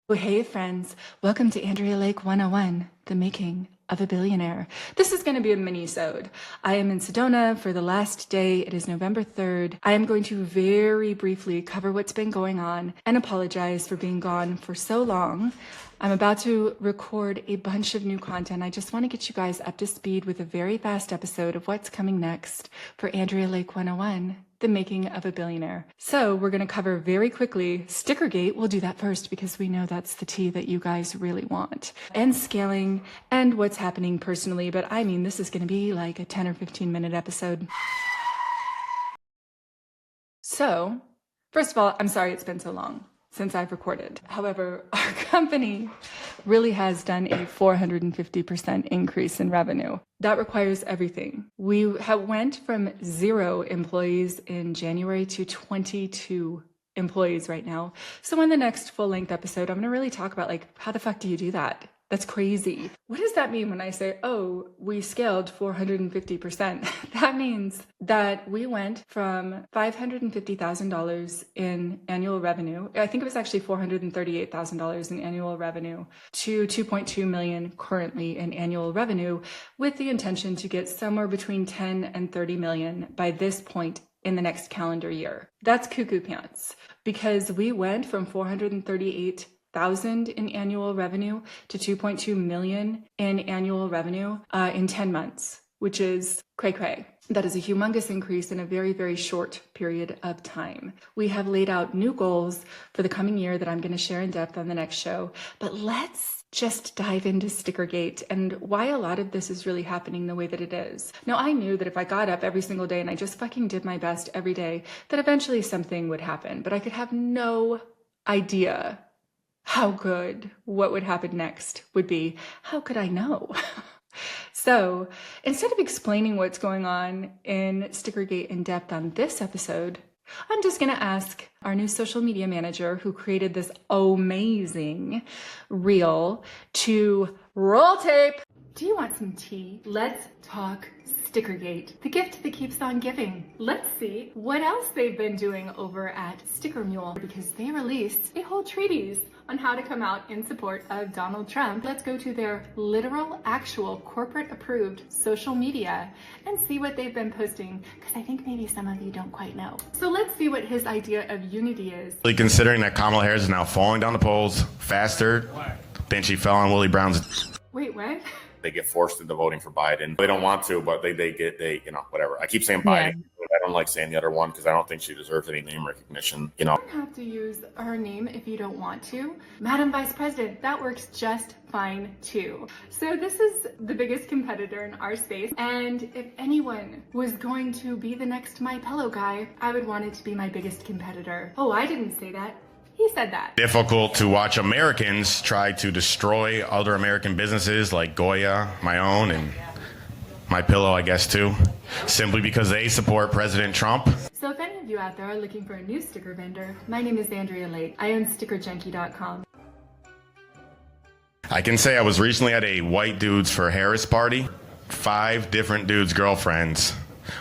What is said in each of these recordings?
Well, hey friends, welcome to Andrea Lake 101, the making of a billionaire. This is going to be a mini-sode. I am in Sedona for the last day. It is November 3rd. I am going to very briefly cover what's been going on and apologize for being gone for so long. I'm about to record a bunch of new content. I just want to get you guys up to speed with a very fast episode of what's coming next for Andrea Lake 101. The making of a billionaire. So we're going to cover very quickly StickerGate. We'll do that first because we know that's the tea that you guys really want. And scaling and what's happening personally. But I mean, this is going to be like a 10 or 15 minute episode. So first of all, I'm sorry it's been so long since I've recorded. However, our company really has done a 450% increase in revenue. That requires everything. We went from 0 employees in January to 22 employees right now. So in the next full-length episode, I'm gonna really talk about like, how the fuck do you do that? That's crazy. What does that mean when I say, oh, we scaled 450%? That means that we went from $550,000 in annual revenue. I think it was actually $438,000 in annual revenue to 2.2 million currently in annual revenue, with the intention to get somewhere between 10 and 30 million by this point in the next calendar year. That's cuckoo pants, because we went from 438,000 in annual revenue to 2.2 million in annual revenue in 10 months, which is cray cray. That is a humongous increase in a very, very short period of time. We have laid out new goals for the coming year that I'm going to share in depth on the next show, but let's just dive into StickerGate and why a lot of this is really happening the way that it is. Now, I knew that if I got up every single day and I just fucking did my best every day, that eventually something would happen, but I could have no idea how good what would happen next would be. How could I know? So instead of explaining what's going on in StickerGate in depth on this episode, I'm just going to ask our new social media manager who created this amazing reel to roll tape. Do you want some tea? Let's talk StickerGate, the gift that keeps on giving. Let's see what else they've been doing over at Sticker Mule, because they released a whole treatise on how to come out in support of Donald Trump. Let's go to their literal, actual, corporate approved social media and see what they've been posting, because I think maybe some of you don't quite know. So let's see what his idea of unity is. Considering that Kamala Harris is now falling down the polls faster than she fell on Willie Brown's. Wait, what? They get forced into voting for Biden. They don't want to, but they whatever. I keep saying Biden. Yeah. I don't like saying the other one because I don't think she deserves any name recognition. You don't have to use her name if you don't want to. Madam Vice President, that works just fine too. So this is the biggest competitor in our space. And if anyone was going to be the next My Pillow guy, I would want it to be my biggest competitor. Oh, I didn't say that. He said that. Difficult to watch Americans try to destroy other American businesses like Goya, my own, and My Pillow, I guess, too, simply because they support President Trump. So if any of you out there are looking for a new sticker vendor, my name is Andrea Lake. I own StickerGate.com. I can say I was recently at a white dudes for Harris party. 5 different dudes' girlfriends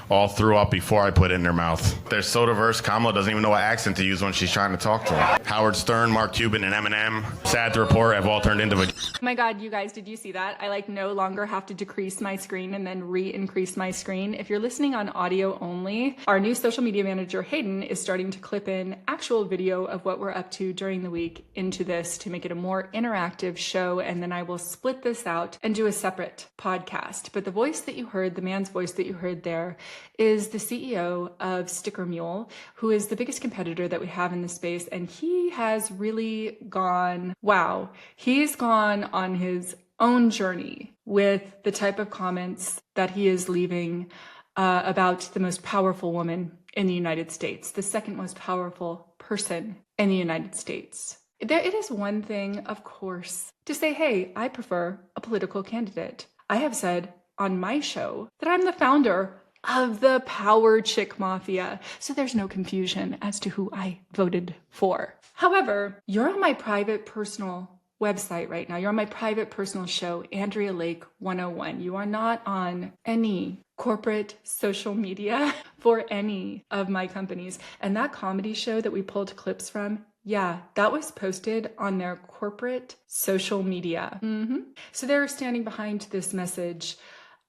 all threw up before I put it in their mouth. They're so diverse, Kamala doesn't even know what accent to use when she's trying to talk to them. Howard Stern, Mark Cuban, and Eminem, sad to report, have all turned into Oh my God, you guys, did you see that? I no longer have to decrease my screen and then re-increase my screen. If you're listening on audio only, our new social media manager, Hayden, is starting to clip in actual video of what we're up to during the week into this to make it a more interactive show. And then I will split this out and do a separate podcast. But the voice that you heard, the man's voice that you heard there, is the CEO of Sticker Mule, who is the biggest competitor that we have in the space. And he has really gone, wow, he's gone on his own journey with the type of comments that he is leaving about the most powerful woman in the United States, the second most powerful person in the United States. It is one thing, of course, to say, hey, I prefer a political candidate. I have said on my show that I'm the founder of the Power Chick Mafia, so there's no confusion as to who I voted for. However, you're on my private personal website right now. You're on my private personal show, Andrea Lake 101. You are not on any corporate social media for any of my companies. And that comedy show that we pulled clips from Yeah, that was posted on their corporate social media. So they're standing behind this message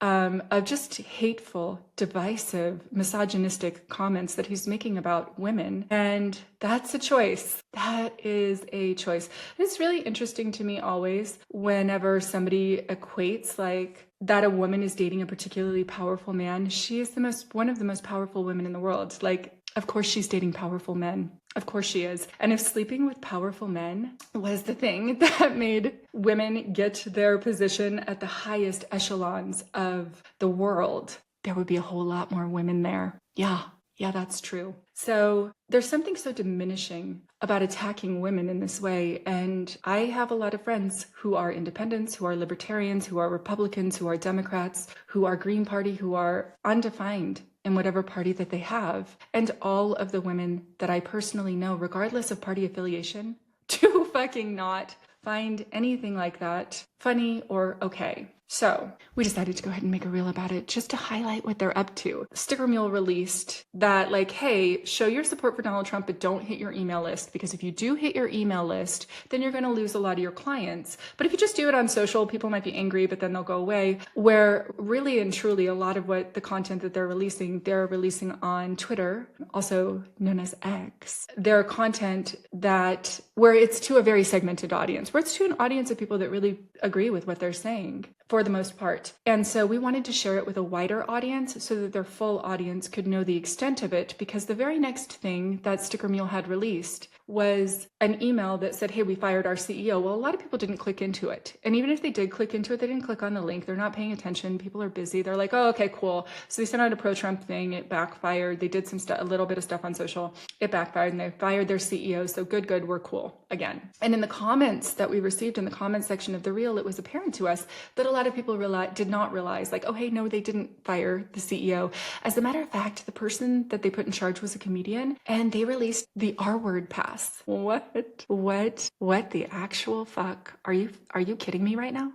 of just hateful, divisive, misogynistic comments that he's making about women. And that's a choice. That is a choice. It's really interesting to me always whenever somebody equates like that a woman is dating a particularly powerful man. She is one of the most powerful women in the world. Like, of course she's dating powerful men. Of course she is. And if sleeping with powerful men was the thing that made women get their position at the highest echelons of the world, there would be a whole lot more women there. Yeah, that's true. So there's something so diminishing about attacking women in this way. And I have a lot of friends who are independents, who are libertarians, who are Republicans, who are Democrats, who are Green Party, who are undefined in whatever party that they have. And all of the women that I personally know, regardless of party affiliation, do fucking not find anything like that funny or okay. So we decided to go ahead and make a reel about it just to highlight what they're up to. Sticker Mule released that like, hey, show your support for Donald Trump, but don't hit your email list, because if you do hit your email list, then you're going to lose a lot of your clients. But if you just do it on social, people might be angry, but then they'll go away. Where really and truly a lot of what the content that they're releasing on Twitter, also known as X. Their content that where it's to a very segmented audience, where it's to an audience of people that really agree with what they're saying for the most part. And so we wanted to share it with a wider audience so that their full audience could know the extent of it, because the very next thing that Sticker Mule had released was an email that said, hey, we fired our CEO. Well, a lot of people didn't click into it. And even if they did click into it, they didn't click on the link. They're not paying attention. People are busy. They're like, oh, okay, cool. So they sent out a pro-Trump thing. It backfired. They did a little bit of stuff on social. It backfired and they fired their CEO. So good, we're cool again. And in the comments that we received in the comment section of the reel, it was apparent to us that a lot of people did not realize like, oh, hey, no, they didn't fire the CEO. As a matter of fact, the person that they put in charge was a comedian, and they released the R-word pass. What the actual fuck? Are you kidding me right now?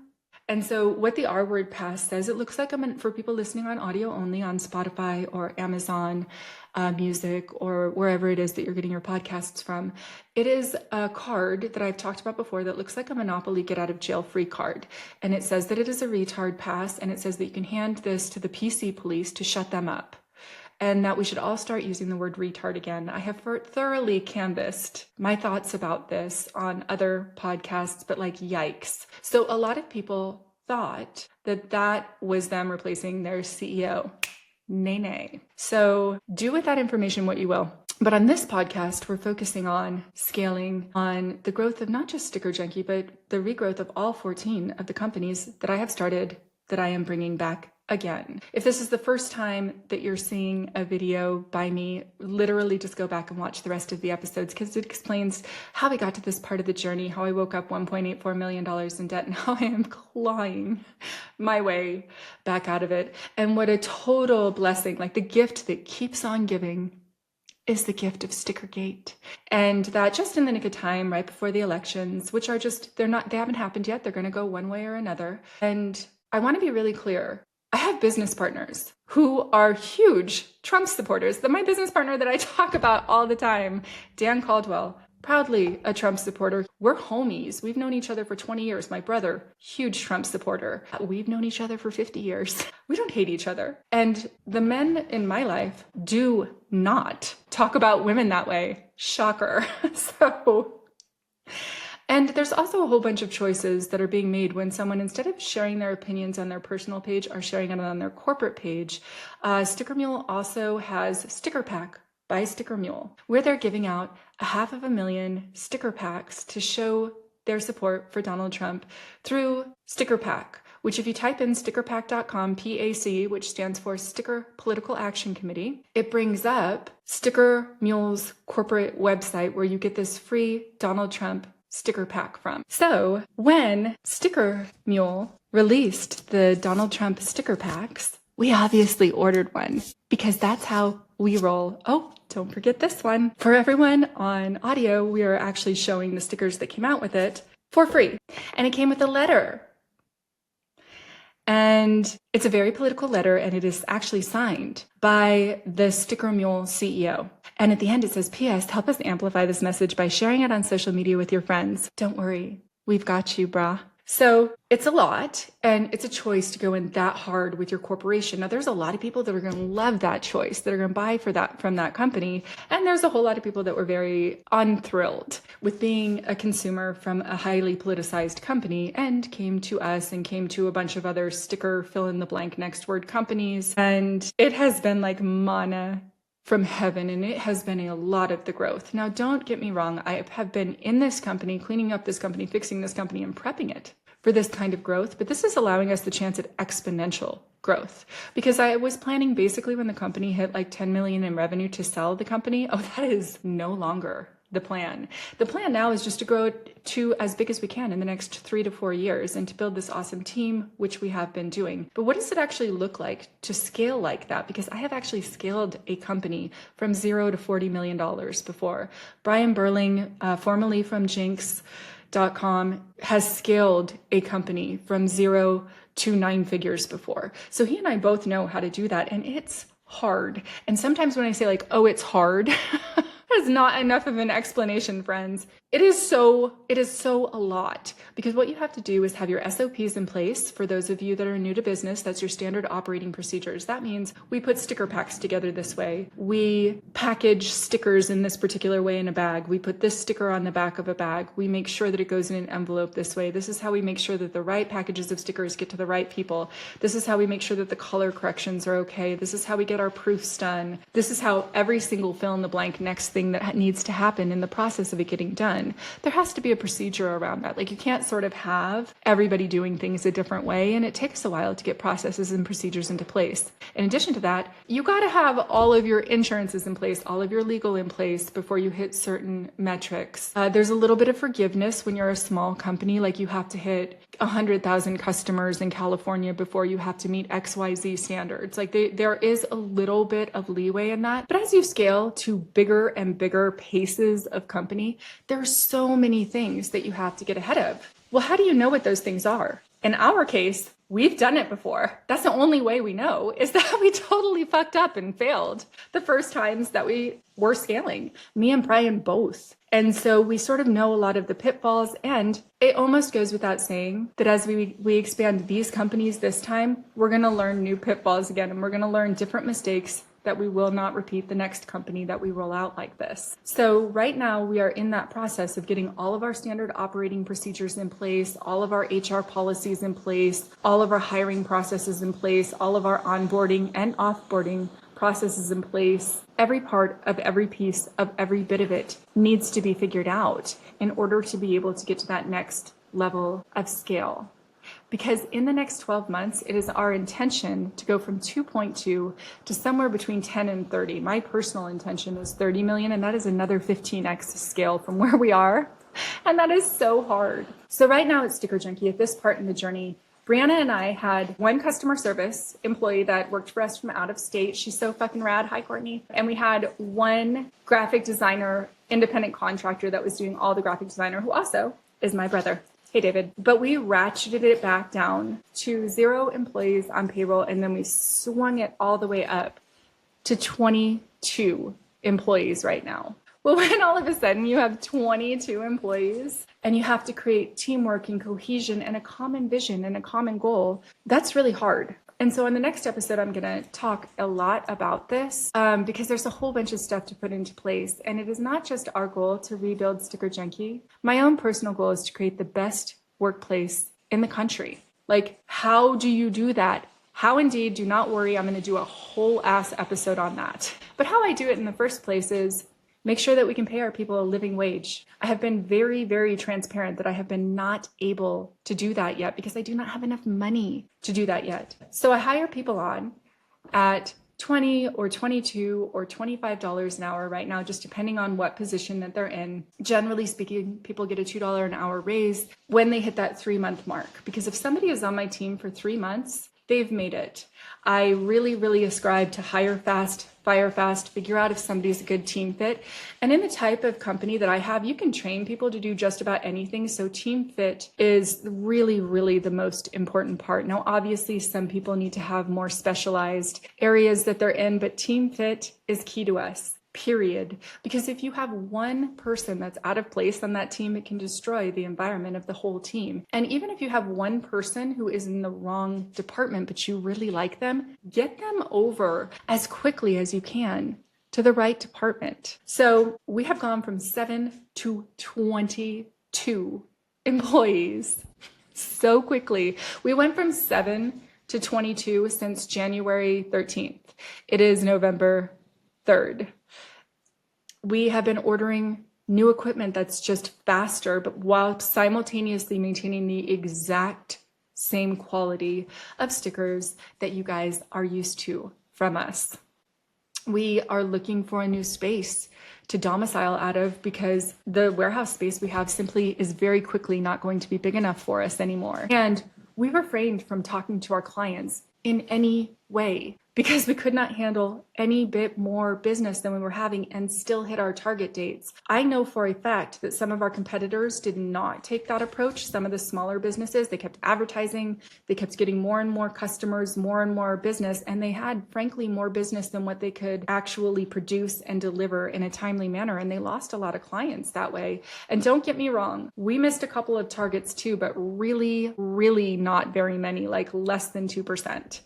And so what the R-word pass says, it looks like for people listening on audio only on Spotify or Amazon Music or wherever it is that you're getting your podcasts from. It is a card that I've talked about before that looks like a Monopoly get out of jail free card. And it says that it is a retard pass, and it says that you can hand this to the PC police to shut them up. And that we should all start using the word retard again. I have thoroughly canvassed my thoughts about this on other podcasts, but like, yikes. So a lot of people thought that was them replacing their CEO. Nay. So do with that information what you will. But on this podcast, we're focusing on scaling, on the growth of not just Sticker Junkie, but the regrowth of all 14 of the companies that I have started, that I am bringing back again. If this is the first time that you're seeing a video by me, literally just go back and watch the rest of the episodes, because it explains how we got to this part of the journey, how I woke up $1.84 million in debt, and how I am clawing my way back out of it. And what a total blessing, like the gift that keeps on giving, is the gift of StickerGate. And that just in the nick of time, right before the elections, which are they haven't happened yet. They're going to go one way or another. And I want to be really clear. I have business partners who are huge Trump supporters. My business partner that I talk about all the time, Dan Caldwell, proudly a Trump supporter. We're homies. We've known each other for 20 years. My brother, huge Trump supporter. We've known each other for 50 years. We don't hate each other. And the men in my life do not talk about women that way. Shocker. And there's also a whole bunch of choices that are being made when someone, instead of sharing their opinions on their personal page, are sharing it on their corporate page. Sticker Mule also has Sticker Pack by Sticker Mule, where they're giving out 500,000 sticker packs to show their support for Donald Trump through Sticker Pack, which if you type in stickerpack.com, PAC, which stands for Sticker Political Action Committee, it brings up Sticker Mule's corporate website where you get this free Donald Trump sticker pack from. So when Sticker Mule released the Donald Trump sticker packs, we obviously ordered one, because that's how we roll. Oh, don't forget this one. For everyone on audio, we are actually showing the stickers that came out with it for free. And it came with a letter. And it's a very political letter, and it is actually signed by the Sticker Mule CEO. And at the end, it says, P.S. help us amplify this message by sharing it on social media with your friends. Don't worry. We've got you, brah. So it's a lot, and it's a choice to go in that hard with your corporation. Now, there's a lot of people that are going to love that choice, that are going to buy for that from that company. And there's a whole lot of people that were very unthrilled with being a consumer from a highly politicized company and came to us and came to a bunch of other sticker fill in the blank next word companies. And it has been like manna from heaven, and it has been a lot of the growth. Now, don't get me wrong. I have been in this company, cleaning up this company, fixing this company, and prepping it for this kind of growth, but this is allowing us the chance at exponential growth, because I was planning basically when the company hit like 10 million in revenue to sell the company. Oh, that is no longer the plan. The plan now is just to grow it to as big as we can in the next 3 to 4 years and to build this awesome team, which we have been doing. But what does it actually look like to scale like that? Because I have actually scaled a company from $0 to $40 million before. Brian Burling, formerly from Jinx.com, has scaled a company from 0 to 9 figures before. So he and I both know how to do that, and it's hard. And sometimes when I say like, oh, it's hard, is not enough of an explanation, friends. It is so a lot, because what you have to do is have your SOPs in place. For those of you that are new to business, that's your standard operating procedures. That means we put sticker packs together this way. We package stickers in this particular way in a bag. We put this sticker on the back of a bag. We make sure that it goes in an envelope this way. This is how we make sure that the right packages of stickers get to the right people. This is how we make sure that the color corrections are okay. This is how we get our proofs done. This is how every single fill in the blank next thing that needs to happen in the process of it getting done. There has to be a procedure around that. Like, you can't sort of have everybody doing things a different way, and it takes a while to get processes and procedures into place. In addition to that, you got to have all of your insurances in place, all of your legal in place before you hit certain metrics. There's a little bit of forgiveness when you're a small company, like you have to hit 100,000 customers in California before you have to meet XYZ standards. Like, there is a little bit of leeway in that. But as you scale to bigger and bigger paces of company, there's so many things that you have to get ahead of. Well, how do you know what those things are? In our case, we've done it before. That's the only way we know, is that we totally fucked up and failed the first times that we were scaling, me and Brian both. And so we sort of know a lot of the pitfalls, and it almost goes without saying that as we expand these companies this time, we're going to learn new pitfalls again, and we're going to learn different mistakes that we will not repeat the next company that we roll out like this. So right now we are in that process of getting all of our standard operating procedures in place, all of our HR policies in place, all of our hiring processes in place, all of our onboarding and offboarding processes in place. Every part of every piece of every bit of it needs to be figured out in order to be able to get to that next level of scale. Because in the next 12 months, it is our intention to go from 2.2 to somewhere between 10 and 30. My personal intention is 30 million, and that is another 15x scale from where we are. And that is so hard. So right now at Sticker Junkie, at this part in the journey, Brianna and I had one customer service employee that worked for us from out of state. She's so fucking rad. Hi, Courtney. And we had one graphic designer, independent contractor that was doing all the graphic designer, who also is my brother. Hey, David. But we ratcheted it back down to 0 employees on payroll, and then we swung it all the way up to 22 employees right now. Well, when all of a sudden you have 22 employees and you have to create teamwork and cohesion and a common vision and a common goal, that's really hard. And so in the next episode, I'm going to talk a lot about this because there's a whole bunch of stuff to put into place. And it is not just our goal to rebuild Sticker Junkie. My own personal goal is to create the best workplace in the country. Like, how do you do that? How indeed, do not worry. I'm going to do a whole ass episode on that. But how I do it in the first place is make sure that we can pay our people a living wage. I have been very, very transparent that I have been not able to do that yet because I do not have enough money to do that yet. So I hire people on at $20 or $22 or $25 an hour right now, just depending on what position that they're in. Generally speaking, people get a $2 an hour raise when they hit that 3-month mark. Because if somebody is on my team for 3 months, they've made it. I really, really ascribe to hire fast, fire fast, figure out if somebody's a good team fit. And in the type of company that I have, you can train people to do just about anything. So team fit is really, really the most important part. Now, obviously, some people need to have more specialized areas that they're in, but team fit is key to us. period. Because if you have one person that's out of place on that team, it can destroy the environment of the whole team. And even if you have one person who is in the wrong department, but you really like them, get them over as quickly as you can to the right department. So we have gone from 7 to 22 employees so quickly. We went from 7 to 22 since January 13th. It is November 3rd. We have been ordering new equipment that's just faster, but while simultaneously maintaining the exact same quality of stickers that you guys are used to from us. We are looking for a new space to domicile out of because the warehouse space we have simply is very quickly not going to be big enough for us anymore. And we refrained from talking to our clients in any way because we could not handle any bit more business than we were having and still hit our target dates. I know for a fact that some of our competitors did not take that approach. Some of the smaller businesses, they kept advertising, they kept getting more and more customers, more and more business, and they had, frankly, more business than what they could actually produce and deliver in a timely manner, and they lost a lot of clients that way. And don't get me wrong, we missed a couple of targets too, but really, really not very many, like less than 2%.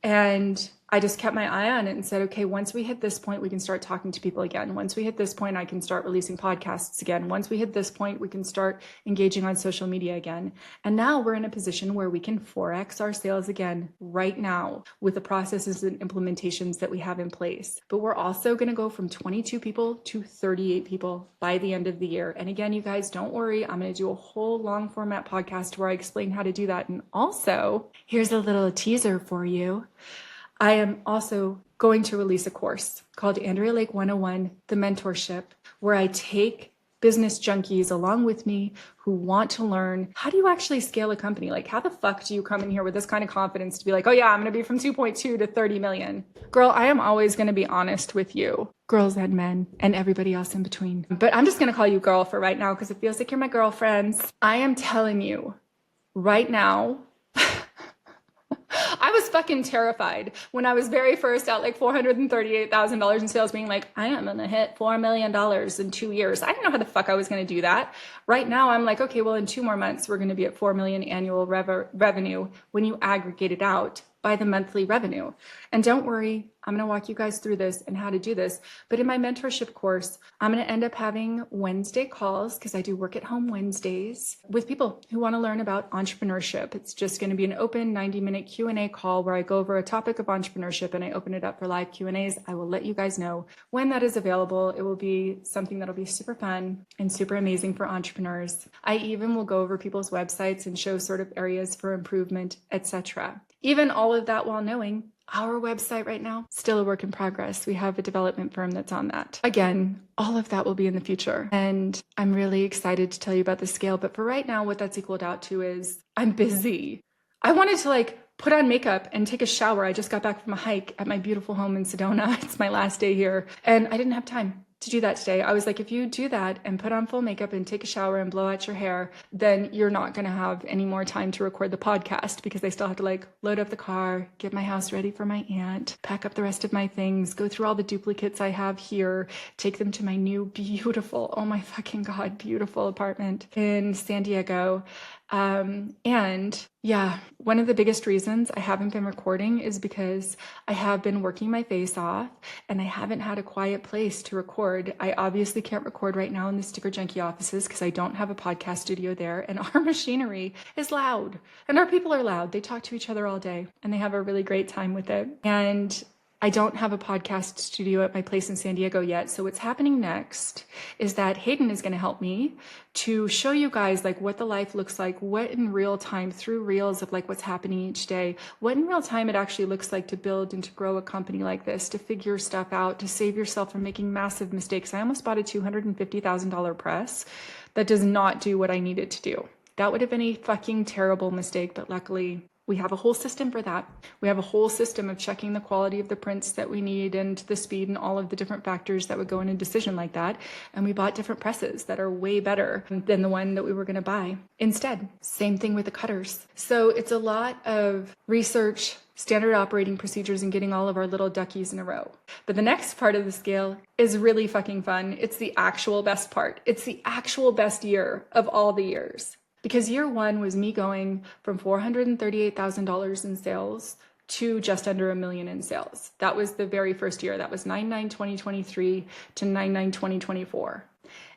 And I just kept my eye on it and said, okay, once we hit this point, we can start talking to people again. Once we hit this point, I can start releasing podcasts again. Once we hit this point, we can start engaging on social media again. And now we're in a position where we can 4x our sales again right now with the processes and implementations that we have in place. But we're also going to go from 22 people to 38 people by the end of the year. And again, you guys, don't worry. I'm going to do a whole long format podcast where I explain how to do that. And also, here's a little teaser for you. I am also going to release a course called Andrea Lake 101, the Mentorship, where I take business junkies along with me who want to learn, how do you actually scale a company? Like, how the fuck do you come in here with this kind of confidence to be like, oh yeah, I'm going to be from 2.2 to 30 million? Girl, I am always going to be honest with you, girls and men and everybody else in between. But I'm just going to call you girl for right now because it feels like you're my girlfriends. I am telling you right now, I was fucking terrified when I was very first at like $438,000 in sales, being like, I am going to hit $4 million in 2 years. I didn't know how the fuck I was going to do that. Right now, I'm like, okay, well, in 2 more months, we're going to be at 4 million annual revenue when you aggregate it out by the monthly revenue. And don't worry, I'm going to walk you guys through this and how to do this. But in my mentorship course, I'm going to end up having Wednesday calls because I do work at home Wednesdays with people who want to learn about entrepreneurship. It's just going to be an open 90-minute Q&A call where I go over a topic of entrepreneurship and I open it up for live Q&As. I will let you guys know when that is available. It will be something that'll be super fun and super amazing for entrepreneurs. I even will go over people's websites and show sort of areas for improvement, etc. Even all of that while knowing our website right now, still a work in progress. We have a development firm that's on that. Again, all of that will be in the future. And I'm really excited to tell you about the scale. But for right now, what that's equaled out to is I'm busy. I wanted to put on makeup and take a shower. I just got back from a hike at my beautiful home in Sedona. It's my last day here. And I didn't have time to do that today. I was like, if you do that and put on full makeup and take a shower and blow out your hair, then you're not going to have any more time to record the podcast because I still have to load up the car, get my house ready for my aunt, pack up the rest of my things, go through all the duplicates I have here, take them to my new beautiful, oh my fucking God, beautiful apartment in San Diego. And yeah, one of the biggest reasons I haven't been recording is because I have been working my face off and I haven't had a quiet place to record. I obviously can't record right now in the Sticker Junkie offices because I don't have a podcast studio there, and our machinery is loud and our people are loud. They talk to each other all day and they have a really great time with it. And I don't have a podcast studio at my place in San Diego yet. So what's happening next is that Hayden is going to help me to show you guys what the life looks like, what in real time through reels of what's happening each day, what in real time it actually looks like to build and to grow a company like this, to figure stuff out, to save yourself from making massive mistakes. I almost bought a $250,000 press that does not do what I need it to do. That would have been a fucking terrible mistake, but luckily We have a whole system for that. We have a whole system of checking the quality of the prints that we need and the speed and all of the different factors that would go in a decision like that. And we bought different presses that are way better than the one that we were going to buy instead. Same thing with the cutters. So it's a lot of research, standard operating procedures, and getting all of our little duckies in a row. But the next part of the scale is really fucking fun. It's the actual best part. It's the actual best year of all the years. Because year one was me going from $438,000 in sales to just under $1 million in sales. That was the very first year. That was 9/9/2023 to 9/9/2024.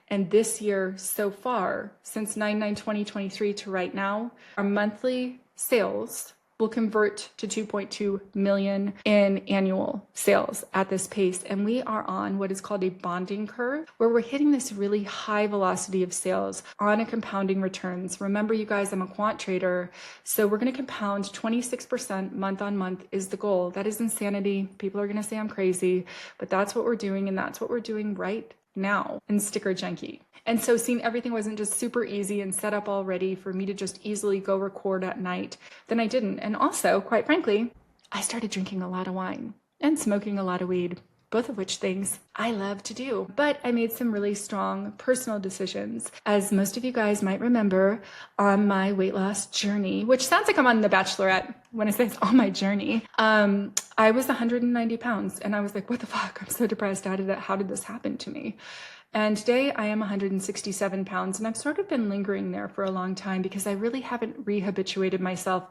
And this year so far, since 9/9/2023 to right now, our monthly sales will convert to 2.2 million in annual sales at this pace. And we are on what is called a bonding curve, where we're hitting this really high velocity of sales on a compounding returns. Remember, you guys, I'm a quant trader, so we're going to compound 26% month on month is the goal. That is insanity. People are going to say I'm crazy, but that's what we're doing. And that's what we're doing right now in Sticker Junkie. And so seeing everything wasn't just super easy and set up already for me to just easily go record at night, then I didn't. And also, quite frankly, I started drinking a lot of wine and smoking a lot of weed, both of which things I love to do. But I made some really strong personal decisions. As most of you guys might remember, on my weight loss journey, which sounds like I'm on The Bachelorette when I say it's on my journey, I was 190 pounds and I was like, what the fuck? I'm so depressed. How did this happen to me? And today I am 167 pounds, and I've sort of been lingering there for a long time because I really haven't rehabituated myself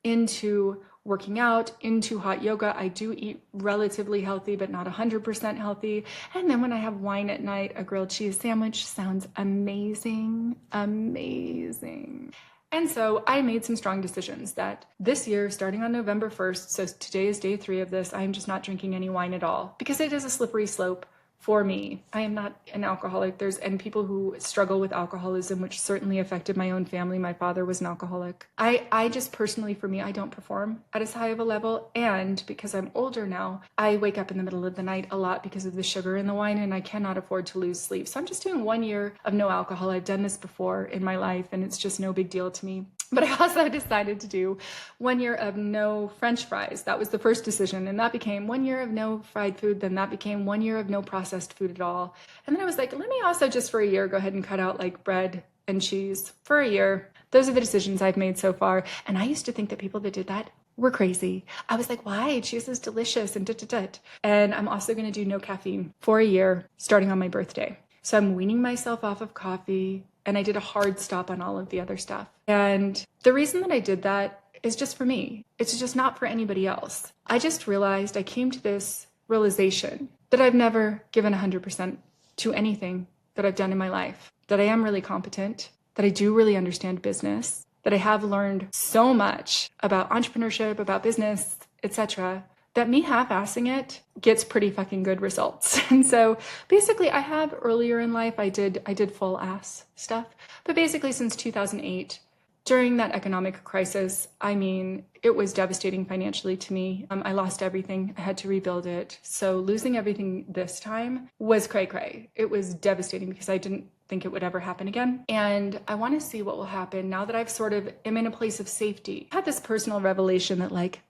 into working out, into hot yoga. I do eat relatively healthy, but not 100% healthy. And then when I have wine at night, a grilled cheese sandwich sounds amazing, amazing. And so I made some strong decisions that this year, starting on November 1st, so today is day 3 of this, I'm just not drinking any wine at all because it is a slippery slope. For me, I am not an alcoholic. And people who struggle with alcoholism, which certainly affected my own family. My father was an alcoholic. I just personally, for me, I don't perform at as high of a level. And because I'm older now, I wake up in the middle of the night a lot because of the sugar in the wine, and I cannot afford to lose sleep. So I'm just doing 1 year of no alcohol. I've done this before in my life, and it's just no big deal to me. But I also decided to do 1 year of no French fries. That was the first decision. And that became 1 year of no fried food. Then that became 1 year of no processed food at all. And then I was like, let me also just for a year go ahead and cut out like bread and cheese for a year. Those are the decisions I've made so far. And I used to think that people that did that were crazy. I was like, why? Cheese is delicious and da-da-da. And I'm also going to do no caffeine for a year starting on my birthday. So I'm weaning myself off of coffee. And I did a hard stop on all of the other stuff. And the reason that I did that is just for me. It's just not for anybody else. I just realized, I came to this realization that I've never given 100% to anything that I've done in my life, that I am really competent, that I do really understand business, that I have learned so much about entrepreneurship, about business, etc., that me half-assing it gets pretty fucking good results. And so basically I have earlier in life, I did full ass stuff, but basically since 2008, during that economic crisis, I mean, it was devastating financially to me. I lost everything. I had to rebuild it. So losing everything this time was cray-cray. It was devastating because I didn't think it would ever happen again. And I want to see what will happen now that I've sort of am in a place of safety. I had this personal revelation that like,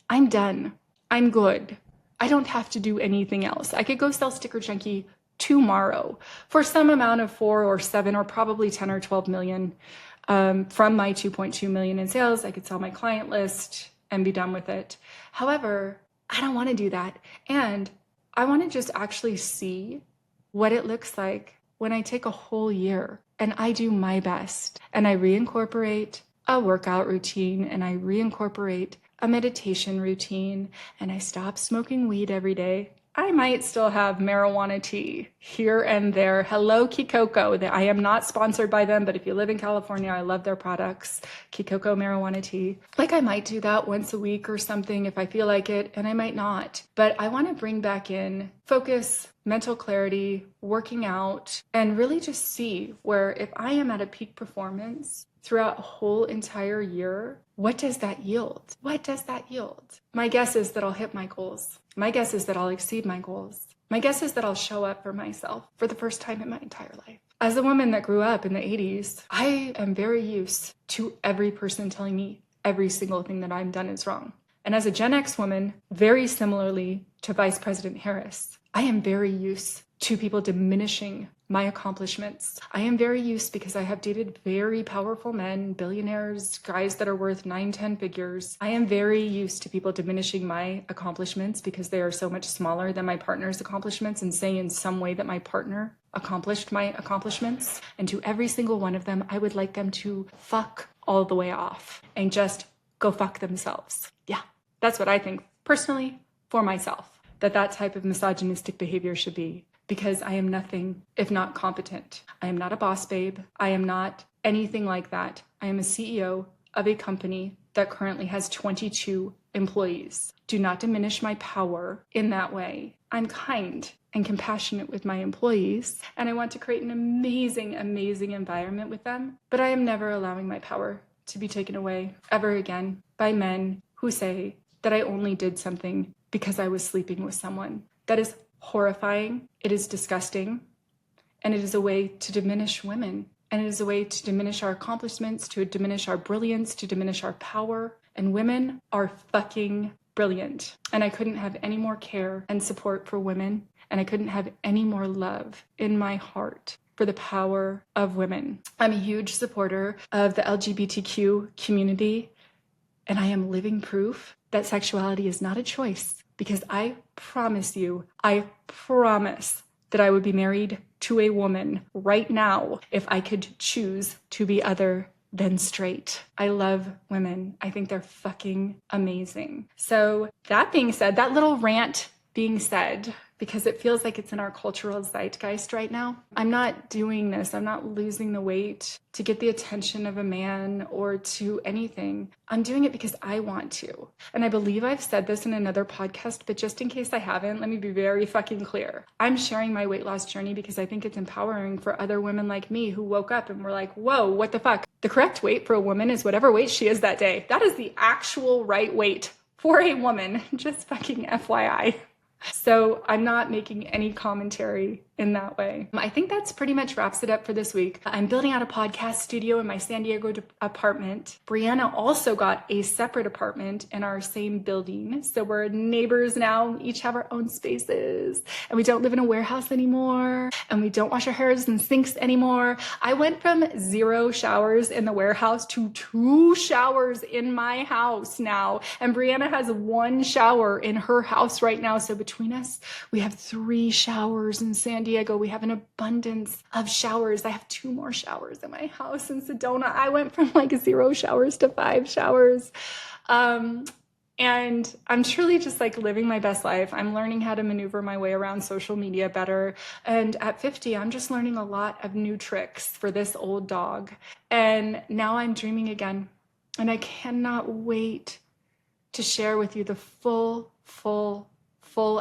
I'm done. I'm good. I don't have to do anything else. I could go sell Sticker Junkie tomorrow for some amount of 4 or 7 or probably 10 or 12 million. From my 2.2 million in sales, I could sell my client list and be done with it. However, I don't want to do that. And I want to just actually see what it looks like when I take a whole year and I do my best and I reincorporate a workout routine and I reincorporate a meditation routine and I stop smoking weed every day. I might still have marijuana tea here and there. Hello, Kikoko. I am not sponsored by them, but if you live in California, I love their products. Kikoko marijuana tea. Like I might do that once a week or something if I feel like it, and I might not. But I want to bring back in focus, mental clarity, working out, and really just see where if I am at a peak performance throughout a whole entire year, what does that yield? What does that yield? My guess is that I'll hit my goals. My guess is that I'll exceed my goals. My guess is that I'll show up for myself for the first time in my entire life. As a woman that grew up in the 80s, I am very used to every person telling me every single thing that I've done is wrong. And as a Gen X woman, very similarly to Vice President Harris, I am very used to people diminishing my accomplishments. I am very used because I have dated very powerful men, billionaires, guys that are worth 9-10 figures. I am very used to people diminishing my accomplishments because they are so much smaller than my partner's accomplishments and saying in some way that my partner accomplished my accomplishments. And to every single one of them, I would like them to fuck all the way off and just go fuck themselves. Yeah, that's what I think personally for myself, that type of misogynistic behavior should be. Because I am nothing if not competent. I am not a boss babe. I am not anything like that. I am a CEO of a company that currently has 22 employees. Do not diminish my power in that way. I'm kind and compassionate with my employees, and I want to create an amazing, amazing environment with them. But I am never allowing my power to be taken away ever again by men who say that I only did something because I was sleeping with someone. That is horrifying, it is disgusting, and it is a way to diminish women, and it is a way to diminish our accomplishments, to diminish our brilliance, to diminish our power. And women are fucking brilliant. And I couldn't have any more care and support for women, and I couldn't have any more love in my heart for the power of women. I'm a huge supporter of the LGBTQ community, and I am living proof that sexuality is not a choice. Because I promise that I would be married to a woman right now if I could choose to be other than straight. I love women. I think they're fucking amazing. So that being said, that little rant being said, because it feels like it's in our cultural zeitgeist right now. I'm not doing this. I'm not losing the weight to get the attention of a man or to anything. I'm doing it because I want to. And I believe I've said this in another podcast, but just in case I haven't, let me be very fucking clear. I'm sharing my weight loss journey because I think it's empowering for other women like me who woke up and were like, whoa, what the fuck? The correct weight for a woman is whatever weight she is that day. That is the actual right weight for a woman. Just fucking FYI. So I'm not making any commentary in that way. I think that's pretty much wraps it up for this week. I'm building out a podcast studio in my San Diego apartment. Brianna also got a separate apartment in our same building. So we're neighbors now, each have our own spaces, and we don't live in a warehouse anymore, and we don't wash our hairs in sinks anymore. I went from 0 showers in the warehouse to 2 showers in my house now. And Brianna has 1 shower in her house right now. So between us, we have 3 showers in San Diego. We have an abundance of showers. I have 2 more showers in my house in Sedona. I went from like 0 showers to 5 showers. And I'm truly just like living my best life. I'm learning how to maneuver my way around social media better. And at 50, I'm just learning a lot of new tricks for this old dog. And now I'm dreaming again. And I cannot wait to share with you the full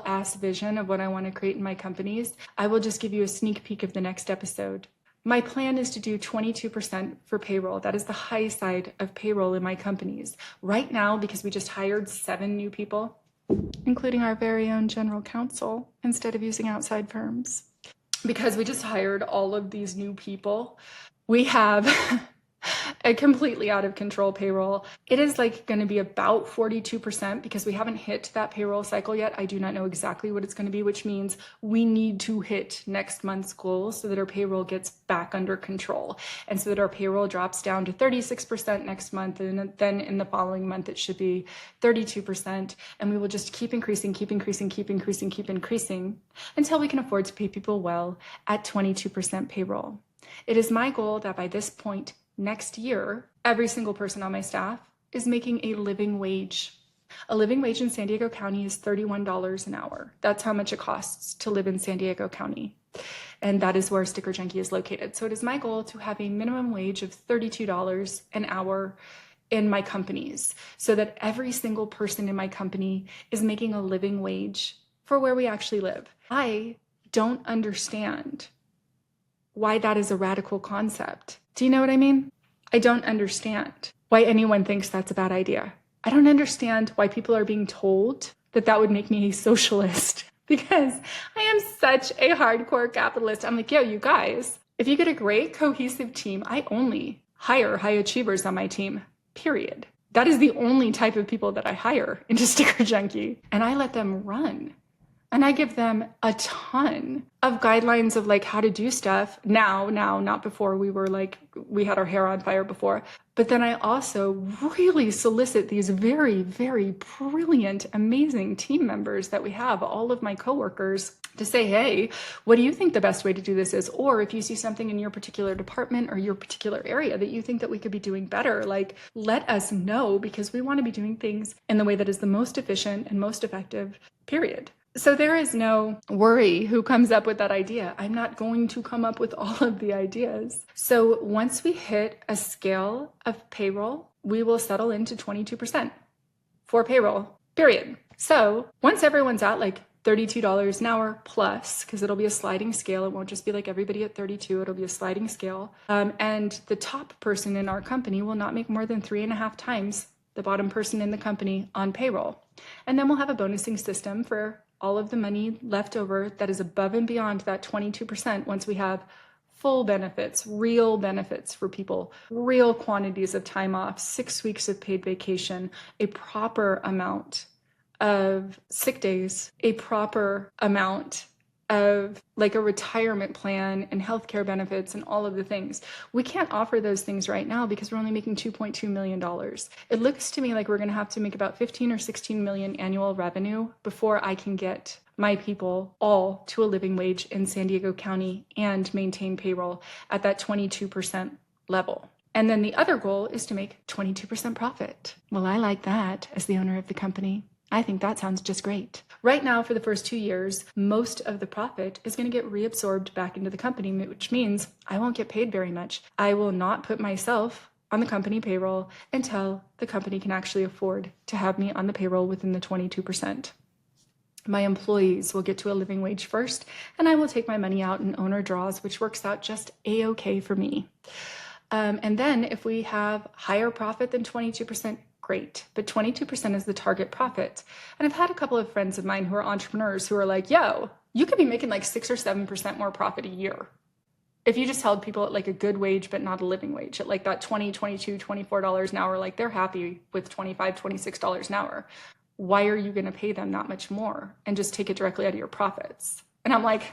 ass vision of what I want to create in my companies. I will just give you a sneak peek of the next episode. My plan is to do 22% for payroll. That is the high side of payroll in my companies. Right now, because we just hired 7 new people, including our very own general counsel, instead of using outside firms. Because we just hired all of these new people, we have a completely out of control payroll. It is like going to be about 42% because we haven't hit that payroll cycle yet. I do not know exactly what it's going to be, which means we need to hit next month's goals so that our payroll gets back under control. And so that our payroll drops down to 36% next month. And then in the following month, it should be 32%. And we will just keep increasing until we can afford to pay people well at 22% payroll. It is my goal that by this point, next year, every single person on my staff is making a living wage. A living wage in San Diego County is $31 an hour. That's how much it costs to live in San Diego County. And that is where Sticker Junkie is located. So it is my goal to have a minimum wage of $32 an hour in my companies so that every single person in my company is making a living wage for where we actually live. I don't understand why that is a radical concept. Do you know what I mean? I don't understand why anyone thinks that's a bad idea. I don't understand why people are being told that that would make me a socialist because I am such a hardcore capitalist. I'm like, yo, you guys, if you get a great cohesive team, I only hire high achievers on my team, period. That is the only type of people that I hire into Sticker Junkie. And I let them run. And I give them a ton of guidelines of like how to do stuff now, not before. We had our hair on fire before. But then I also really solicit these very, very brilliant, amazing team members that we have, all of my coworkers, to say, hey, what do you think the best way to do this is? Or if you see something in your particular department or your particular area that you think that we could be doing better, like let us know, because we want to be doing things in the way that is the most efficient and most effective, period. So there is no worry who comes up with that idea. I'm not going to come up with all of the ideas. So once we hit a scale of payroll, we will settle into 22% for payroll, period. So once everyone's at like $32 an hour plus, because it'll be a sliding scale. It won't just be like everybody at 32. It'll be a sliding scale. And the top person in our company will not make more than 3.5 times the bottom person in the company on payroll. And then we'll have a bonusing system for all of the money left over that is above and beyond that 22% once we have full benefits, real benefits for people, real quantities of time off, 6 weeks of paid vacation, a proper amount of sick days, a proper amount of like a retirement plan and healthcare benefits and all of the things. We can't offer those things right now because we're only making $2.2 million. It looks to me like we're going to have to make about 15 or 16 million annual revenue before I can get my people all to a living wage in San Diego County and maintain payroll at that 22% level. And then the other goal is to make 22% profit. Well, I like that as the owner of the company. I think that sounds just great. Right now, for the first 2 years, most of the profit is going to get reabsorbed back into the company, which means I won't get paid very much. I will not put myself on the company payroll until the company can actually afford to have me on the payroll within the 22%. My employees will get to a living wage first, and I will take my money out in owner draws, which works out just a-okay for me. And then if we have higher profit than 22%, great. But 22% is the target profit. And I've had a couple of friends of mine who are entrepreneurs who are like, yo, you could be making like 6 or 7% more profit a year if you just held people at like a good wage, but not a living wage at like that $20, $22, $24 an hour. Like they're happy with $25, $26 an hour. Why are you going to pay them that much more and just take it directly out of your profits? And I'm like,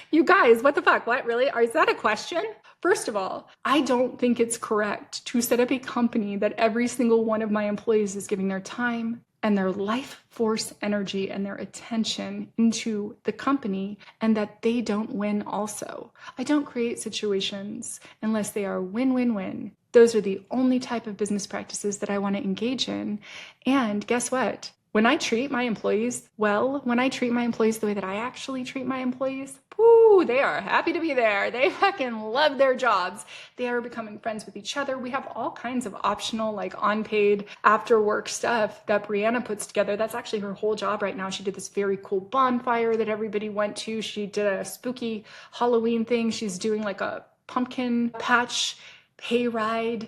you guys, what the fuck? What, really? Is that a question? First of all, I don't think it's correct to set up a company that every single one of my employees is giving their time and their life force energy and their attention into the company, and that they don't win also. I don't create situations unless they are win-win-win. Those are the only type of business practices that I want to engage in. And guess what? When I treat my employees well, when I treat my employees the way that I actually treat my employees, whoo, they are happy to be there. They fucking love their jobs. They are becoming friends with each other. We have all kinds of optional, like unpaid after work stuff that Brianna puts together. That's actually her whole job right now. She did this very cool bonfire that everybody went to. She did a spooky Halloween thing. She's doing like a pumpkin patch hayride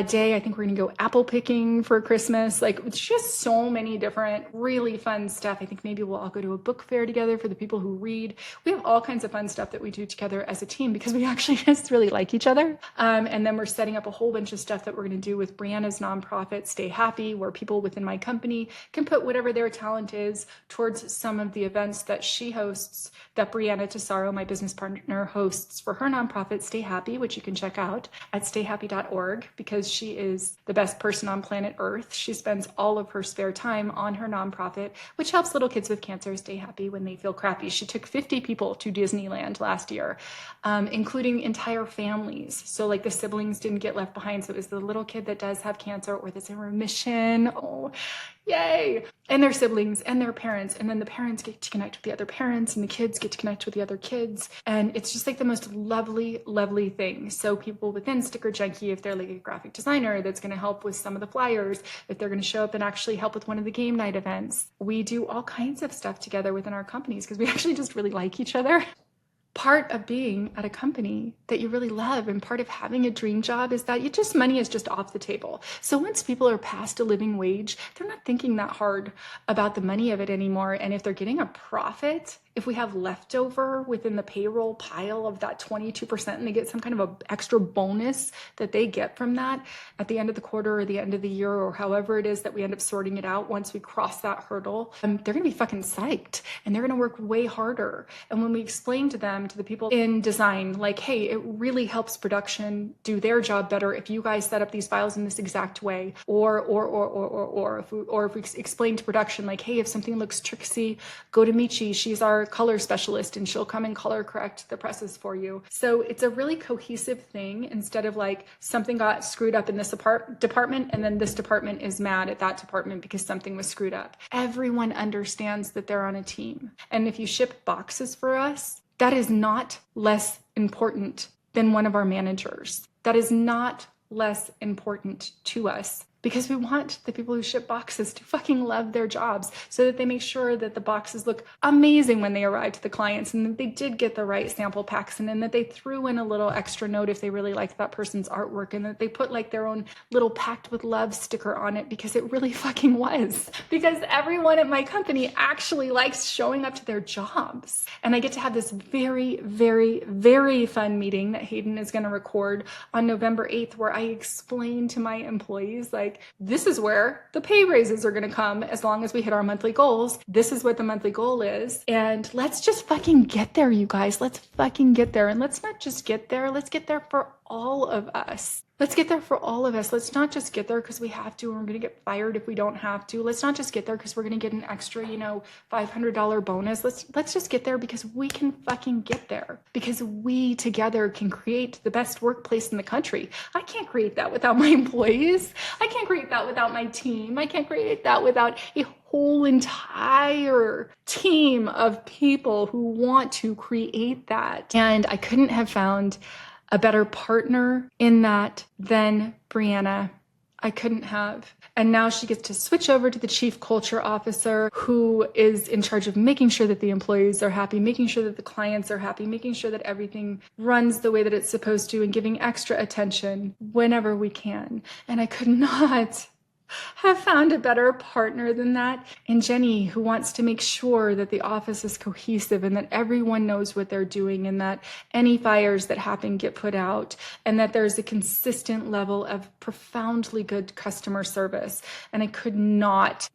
day. I think we're gonna go apple picking for Christmas. Like, it's just so many different really fun stuff. I think maybe we'll all go to a book fair together for the people who read. We have all kinds of fun stuff that we do together as a team because we actually just really like each other. And then we're setting up a whole bunch of stuff that we're gonna do with Brianna's nonprofit, Stay Happy, where people within my company can put whatever their talent is towards some of the events that she hosts, that Brianna Tesaro, my business partner, hosts for her nonprofit, Stay Happy, which you can check out at stayhappy.org, because she is the best person on planet Earth. She spends all of her spare time on her nonprofit, which helps little kids with cancer stay happy when they feel crappy. She took 50 people to Disneyland last year, including entire families. So like the siblings didn't get left behind. So it was the little kid that does have cancer or that's in remission. Oh, yay. And their siblings and their parents. And then the parents get to connect with the other parents and the kids get to connect with the other kids. And it's just like the most lovely, lovely thing. So people within Sticker Junkie, if they're like a graphic designer that's going to help with some of the flyers, if they're going to show up and actually help with one of the game night events, we do all kinds of stuff together within our companies because we actually just really like each other. Part of being at a company that you really love and part of having a dream job is that money is just off the table. So once people are past a living wage, they're not thinking that hard about the money of it anymore. And if they're getting a profit, if we have leftover within the payroll pile of that 22% and they get some kind of an extra bonus that they get from that at the end of the quarter or the end of the year or however it is that we end up sorting it out once we cross that hurdle, they're going to be fucking psyched and they're going to work way harder. And when we explain to them, to the people in design, like, hey, it really helps production do their job better if you guys set up these files in this exact way, or if we explain to production, like, hey, if something looks tricksy, go to Michi. She's our color specialist and she'll come and color correct the presses for you. So it's a really cohesive thing instead of like something got screwed up in this department and then this department is mad at that department because something was screwed up. Everyone understands that they're on a team. And if you ship boxes for us, that is not less important than one of our managers. That is not less important to us, because we want the people who ship boxes to fucking love their jobs so that they make sure that the boxes look amazing when they arrive to the clients and that they did get the right sample packs and then that they threw in a little extra note if they really liked that person's artwork and that they put like their own little packed with love sticker on it because it really fucking was. Because everyone at my company actually likes showing up to their jobs. And I get to have this very, very, very fun meeting that Hayden is going to record on November 8th where I explain to my employees, like, this is where the pay raises are going to come as long as we hit our monthly goals. This is what the monthly goal is. And let's just fucking get there, you guys. Let's fucking get there. And let's not just get there. Let's get there for all of us. Let's get there for all of us. Let's not just get there because we have to and we're going to get fired if we don't have to. Let's not just get there because we're going to get an extra, $500 bonus. Let's just get there because we can fucking get there. Because we together can create the best workplace in the country. I can't create that without my employees. I can't create that without my team. I can't create that without a whole entire team of people who want to create that. And I couldn't have found a better partner in that than Brianna. I couldn't have. And now she gets to switch over to the chief culture officer who is in charge of making sure that the employees are happy, making sure that the clients are happy, making sure that everything runs the way that it's supposed to and giving extra attention whenever we can. And I could not have found a better partner than that. And Jenny, who wants to make sure that the office is cohesive and that everyone knows what they're doing and that any fires that happen get put out and that there's a consistent level of profoundly good customer service. And I could not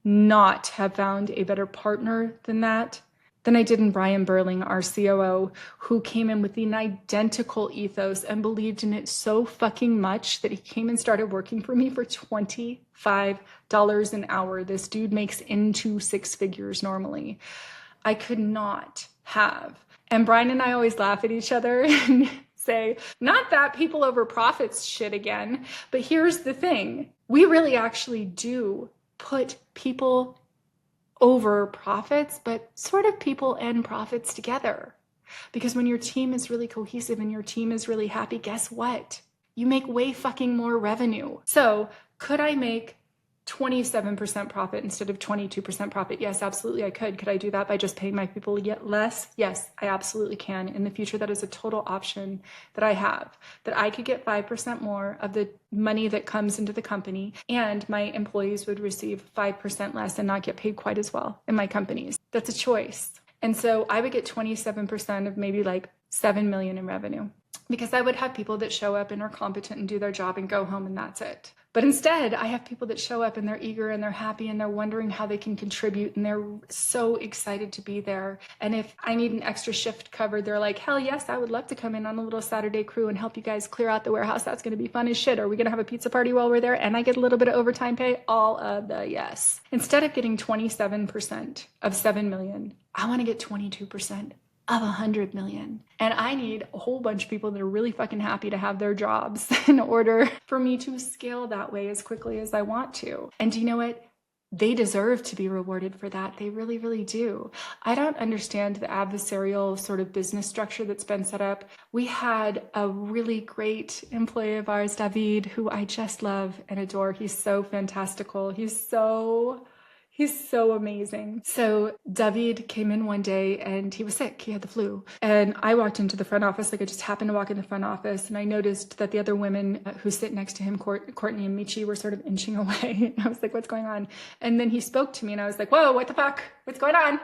have found a better partner than that. Than I did in Brian Burling, our COO, who came in with an identical ethos and believed in it so fucking much that he came and started working for me for $25 an hour. This dude makes into six figures normally. I could not have. And Brian and I always laugh at each other and say, not that people over profits shit again, but here's the thing. We really actually do put people over profits, but sort of people and profits together. Because when your team is really cohesive and your team is really happy, guess what? You make way fucking more revenue. So could I make 27% profit instead of 22% profit? Yes, absolutely I could. Could I do that by just paying my people yet less? Yes, I absolutely can. In the future, that is a total option that I have, that I could get 5% more of the money that comes into the company and my employees would receive 5% less and not get paid quite as well in my companies. That's a choice. And so I would get 27% of maybe like 7 million in revenue because I would have people that show up and are competent and do their job and go home and that's it. But instead, I have people that show up and they're eager and they're happy and they're wondering how they can contribute and they're so excited to be there. And if I need an extra shift covered, they're like, hell yes, I would love to come in on a little Saturday crew and help you guys clear out the warehouse. That's going to be fun as shit. Are we going to have a pizza party while we're there? And I get a little bit of overtime pay? All of the yes. Instead of getting 27% of 7 million, I want to get 22% of 100 million. And I need a whole bunch of people that are really fucking happy to have their jobs in order for me to scale that way as quickly as I want to. And do you know what? They deserve to be rewarded for that. They really, really do. I don't understand the adversarial sort of business structure that's been set up. We had a really great employee of ours, David, who I just love and adore. He's so fantastical. He's so amazing. So David came in one day and he was sick. He had the flu. And I walked into the front office, like I just happened to walk in the front office. And I noticed that the other women who sit next to him, Courtney and Michi, were sort of inching away. I was like, what's going on? And then he spoke to me and I was like, whoa, what the fuck? What's going on?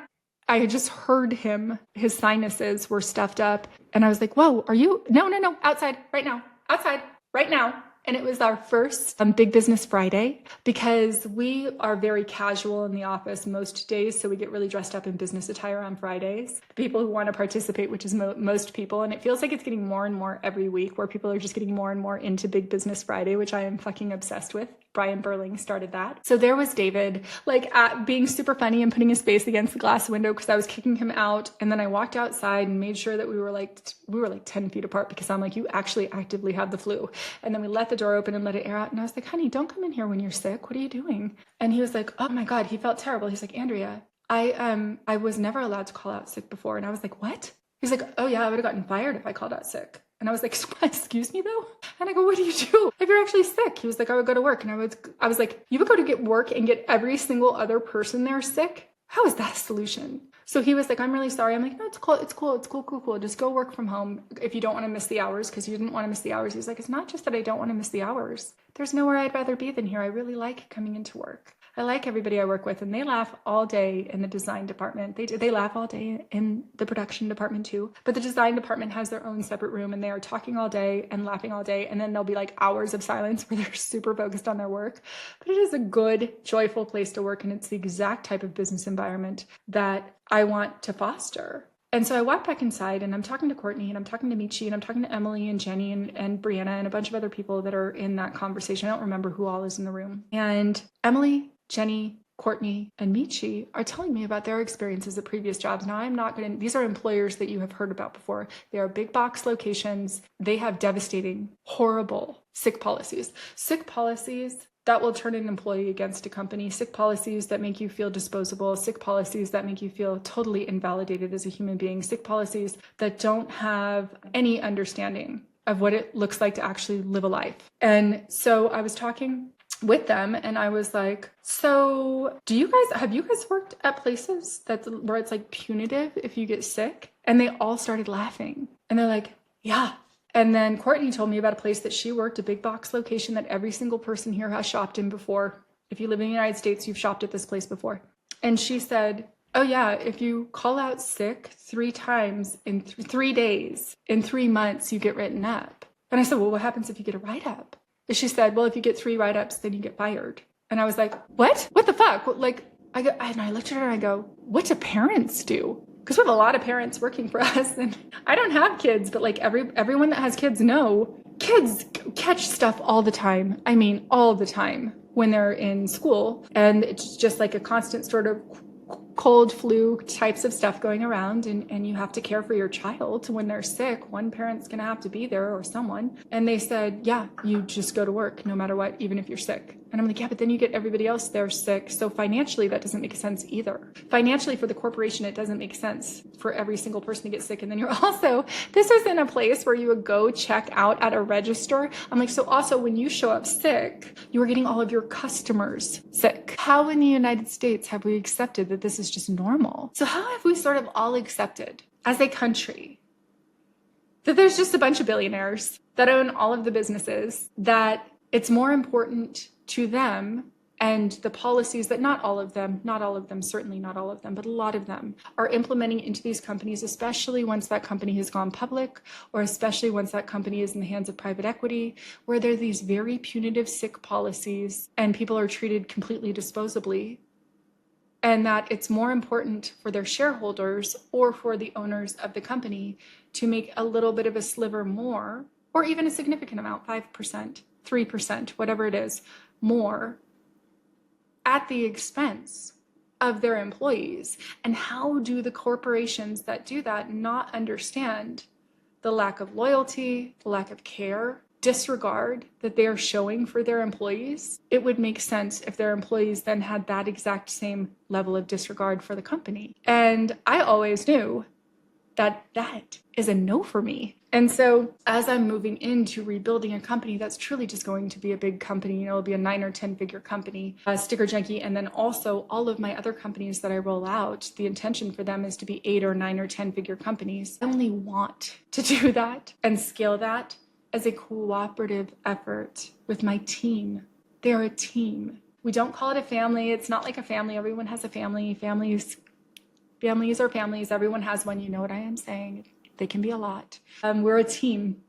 I had just heard him. His sinuses were stuffed up. And I was like, whoa, are you? No, outside right now. Outside right now. And it was our first Big Business Friday because we are very casual in the office most days. So we get really dressed up in business attire on Fridays. People who want to participate, which is most people. And it feels like it's getting more and more every week where people are just getting more and more into Big Business Friday, which I am fucking obsessed with. Brian Burling started that. So there was David, like being super funny and putting his face against the glass window because I was kicking him out. And then I walked outside and made sure that we were like 10 feet apart because I'm like, you actually actively have the flu. And then we let the door open and let it air out. And I was like, honey, don't come in here when you're sick. What are you doing? And he was like, oh my God, he felt terrible. He's like, Andrea, I was never allowed to call out sick before. And I was like, what? He's like, oh yeah, I would have gotten fired if I called out sick. And I was like, excuse me though? And I go, what do you do if you're actually sick? He was like, I would go to work. And I was like, you would go to get work and get every single other person there sick? How is that a solution? So he was like, I'm really sorry. I'm like, no, it's cool. Just go work from home if you don't want to miss the hours, because you didn't want to miss the hours. He's like, it's not just that I don't want to miss the hours. There's nowhere I'd rather be than here. I really like coming into work. I like everybody I work with, and they laugh all day in the design department. They laugh all day in the production department too. But the design department has their own separate room, and they are talking all day and laughing all day. And then there'll be like hours of silence where they're super focused on their work. But it is a good, joyful place to work, and it's the exact type of business environment that I want to foster. And so I walked back inside and I'm talking to Courtney and I'm talking to Michi and I'm talking to Emily and Jenny and Brianna and a bunch of other people that are in that conversation. I don't remember who all is in the room. And Emily, Jenny, Courtney, and Michi are telling me about their experiences at previous jobs. Now, I'm not going to, these are employers that you have heard about before. They are big box locations. They have devastating, horrible sick policies. Sick policies that will turn an employee against a company, sick policies that make you feel disposable, sick policies that make you feel totally invalidated as a human being, sick policies that don't have any understanding of what it looks like to actually live a life. And so I was talking with them and I was like, so have you guys worked at places where it's like punitive if you get sick? And they all started laughing and they're like, yeah. And then Courtney told me about a place that she worked, a big box location that every single person here has shopped in before. If you live in the United States, you've shopped at this place before. And she said, oh yeah, if you call out sick 3 times in 3 days, in 3 months, you get written up. And I said, well, what happens if you get a write-up? And she said, well, if you get 3 write-ups, then you get fired. And I was like, what? What the fuck? And I looked at her and I go, what do parents do? Because we have a lot of parents working for us, and I don't have kids, but like everyone that has kids know, kids catch stuff all the time. I mean, all the time when they're in school, and it's just like a constant sort of cold, flu types of stuff going around, and you have to care for your child when they're sick. One parent's going to have to be there or someone. And they said, yeah, you just go to work no matter what, even if you're sick. And I'm like, yeah, but then you get everybody else there sick. So financially, that doesn't make sense either. Financially, for the corporation, it doesn't make sense for every single person to get sick. And then you're also, this isn't a place where you would go check out at a register. I'm like, so also when you show up sick, you are getting all of your customers sick. How in the United States have we accepted that this is just normal? So how have we sort of all accepted as a country that there's just a bunch of billionaires that own all of the businesses, that it's more important to them and the policies that not all of them, certainly not all of them, but a lot of them are implementing into these companies, especially once that company has gone public, or especially once that company is in the hands of private equity, where there are these very punitive sick policies and people are treated completely disposably. And that it's more important for their shareholders or for the owners of the company to make a little bit of a sliver more, or even a significant amount, 5%, 3%, whatever it is, more at the expense of their employees. And how do the corporations that do that not understand the lack of loyalty, the lack of care, disregard that they are showing for their employees? It would make sense if their employees then had that exact same level of disregard for the company. And I always knew that that is a no for me. And so as I'm moving into rebuilding a company that's truly just going to be a big company, it'll be a 9 or 10 figure company, StickerGate, and then also all of my other companies that I roll out, the intention for them is to be 8 or 9 or 10 figure companies. I only want to do that and scale that as a cooperative effort with my team. They're a team. We don't call it a family. It's not like a family. Everyone has a family. Families Families are families. Everyone has one. You know what I am saying. They can be a lot. We're a team,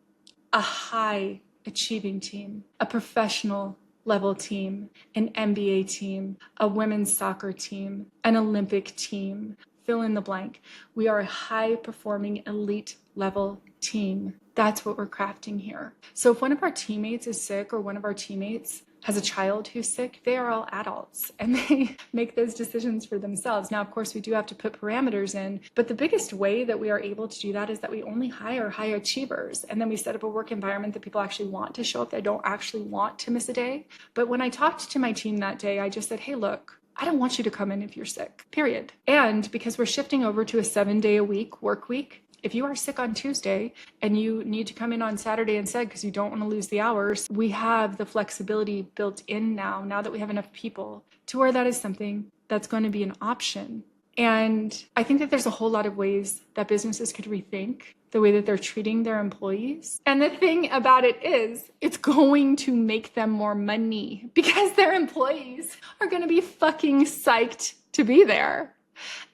a high achieving team, a professional level team, an NBA team, a women's soccer team, an Olympic team, fill in the blank. We are a high performing elite level team. That's what we're crafting here. So if one of our teammates is sick or one of our teammates has a child who's sick, they are all adults and they make those decisions for themselves. Now, of course, we do have to put parameters in, but the biggest way that we are able to do that is that we only hire high achievers. And then we set up a work environment that people actually want to show up. They don't actually want to miss a day. But when I talked to my team that day, I just said, hey, look, I don't want you to come in if you're sick, period. And because we're shifting over to a 7-day-a-week work week, if you are sick on Tuesday and you need to come in on Saturday instead because you don't want to lose the hours, we have the flexibility built in now that we have enough people to where that is something that's going to be an option. And I think that there's a whole lot of ways that businesses could rethink the way that they're treating their employees. And the thing about it is, it's going to make them more money because their employees are going to be fucking psyched to be there.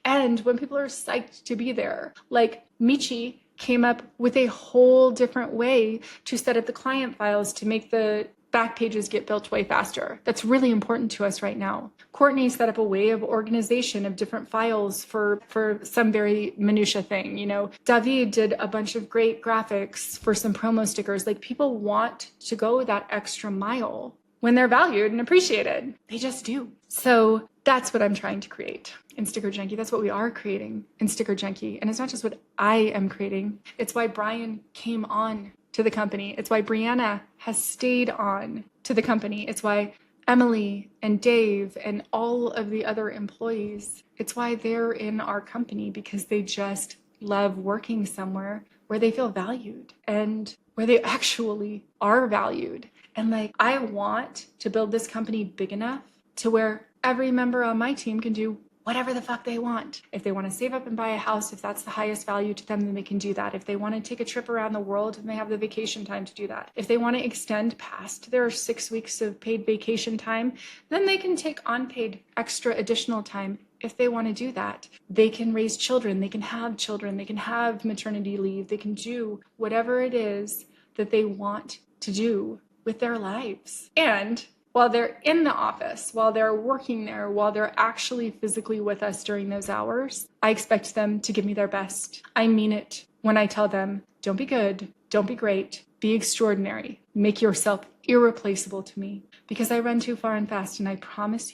And when people are psyched to be there, like Michi came up with a whole different way to set up the client files to make the back pages get built way faster. That's really important to us right now. Courtney set up a way of organization of different files for some very minutia thing. You know, David did a bunch of great graphics for some promo stickers. Like, people want to go that extra mile when they're valued and appreciated. They just do. So that's what I'm trying to create in Sticker Junkie. That's what we are creating in Sticker Junkie. And it's not just what I am creating. It's why Brian came on to the company. It's why Brianna has stayed on to the company. It's why Emily and Dave and all of the other employees, it's why they're in our company, because they just love working somewhere where they feel valued and where they actually are valued. And like, I want to build this company big enough to where every member on my team can do whatever the fuck they want. If they want to save up and buy a house, if that's the highest value to them, then they can do that. If they want to take a trip around the world, and they have the vacation time to do that. If they want to extend past their 6 weeks of paid vacation time, then they can take unpaid extra additional time. If they want to do that, they can raise children, they can have maternity leave, they can do whatever it is that they want to do with their lives. And while they're in the office, while they're working there, while they're actually physically with us during those hours, I expect them to give me their best. I mean it when I tell them, don't be good, don't be great, be extraordinary, make yourself irreplaceable to me, because I run too far and fast. And I promise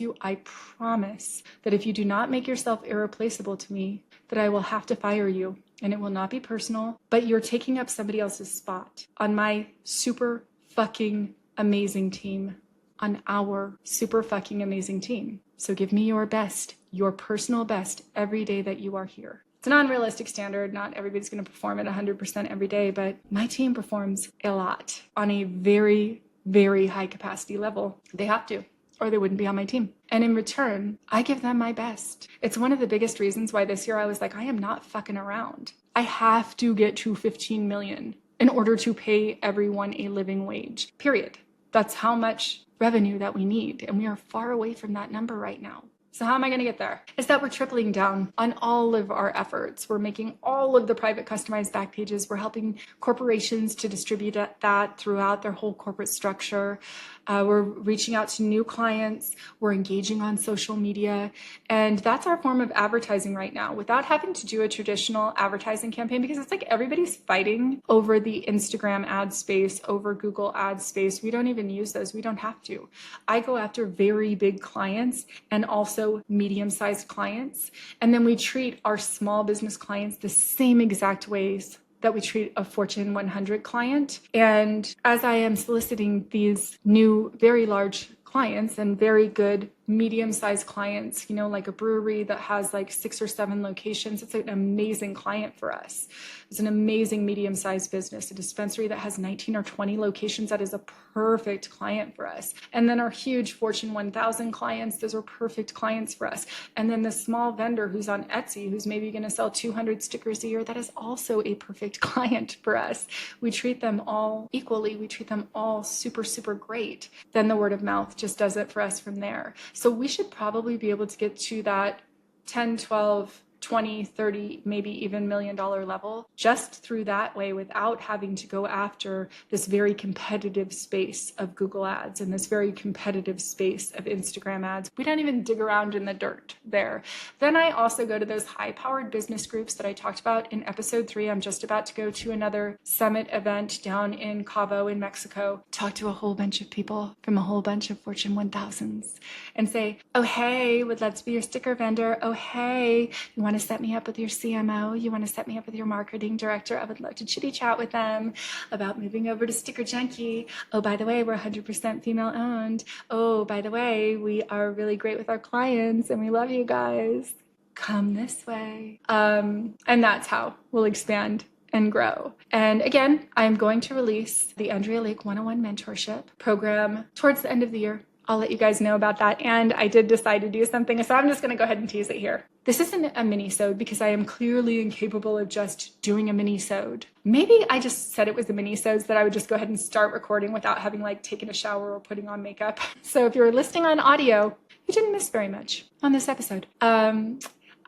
that if you do not make yourself irreplaceable to me, that I will have to fire you. And it will not be personal, but you're taking up somebody else's spot on my super fucking amazing team. On our super fucking amazing team. So give me your best, your personal best every day that you are here. It's an unrealistic standard. Not everybody's going to perform at 100% every day, but my team performs a lot on a very, very high capacity level. They have to, or they wouldn't be on my team. And in return, I give them my best. It's one of the biggest reasons why this year I was like, I am not fucking around. I have to get to 15 million in order to pay everyone a living wage, period. That's how much revenue that we need. And we are far away from that number right now. So how am I going to get there? Is that we're tripling down on all of our efforts. We're making all of the private customized back pages. We're helping corporations to distribute that throughout their whole corporate structure. We're reaching out to new clients. We're engaging on social media. And that's our form of advertising right now, without having to do a traditional advertising campaign, because it's like everybody's fighting over the Instagram ad space, over Google ad space. We don't even use those. We don't have to. I go after very big clients and also medium-sized clients. And then we treat our small business clients the same exact ways that we treat a Fortune 100 client. And as I am soliciting these new, very large clients and very good medium-sized clients, you know, like a brewery that has like 6 or 7 locations, it's an amazing client for us. It's an amazing medium-sized business. A dispensary that has 19 or 20 locations, that is a perfect client for us. And then our huge Fortune 1000 clients, those are perfect clients for us. And then the small vendor who's on Etsy, who's maybe going to sell 200 stickers a year, that is also a perfect client for us. We treat them all equally. We treat them all super, super great. Then the word of mouth just does it for us from there. So we should probably be able to get to that 10, 12, 20, 30, maybe even $1 million level just through that way without having to go after this very competitive space of Google ads and this very competitive space of Instagram ads. We don't even dig around in the dirt there. Then I also go to those high-powered business groups that I talked about in episode 3. I'm just about to go to another summit event down in Cabo in Mexico, talk to a whole bunch of people from a whole bunch of Fortune 1000s and say, oh, hey, let's be your sticker vendor. Oh, hey, you want to set me up with your CMO? You want to set me up with your marketing director? I would love to chitty chat with them about moving over to Sticker Junkie. Oh, by the way, we're 100% female owned. Oh, by the way, we are really great with our clients and we love you guys. Come this way. And that's how we'll expand and grow. And again, I'm going to release the Andrea Lake 101 Mentorship program towards the end of the year. I'll let you guys know about that. And I did decide to do something, so I'm just going to go ahead and tease it here. This isn't a mini-sode because I am clearly incapable of just doing a mini-sode. Maybe I just said it was a mini-sode so that I would just go ahead and start recording without having taken a shower or putting on makeup. So if you're listening on audio, you didn't miss very much on this episode.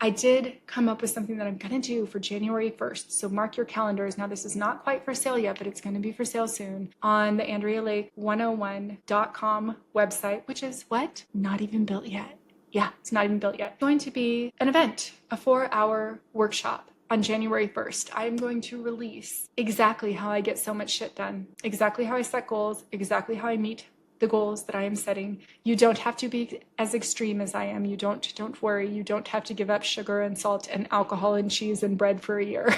I did come up with something that I'm going to do for January 1st. So mark your calendars. Now, this is not quite for sale yet, but it's going to be for sale soon on the AndreaLake101.com website, which is what? Not even built yet. Yeah, it's not even built yet. It's going to be an event, a 4-hour workshop on January 1st. I am going to release exactly how I get so much shit done, exactly how I set goals, exactly how I meet the goals that I am setting. You don't have to be as extreme as I am. You don't worry. You don't have to give up sugar and salt and alcohol and cheese and bread for a year.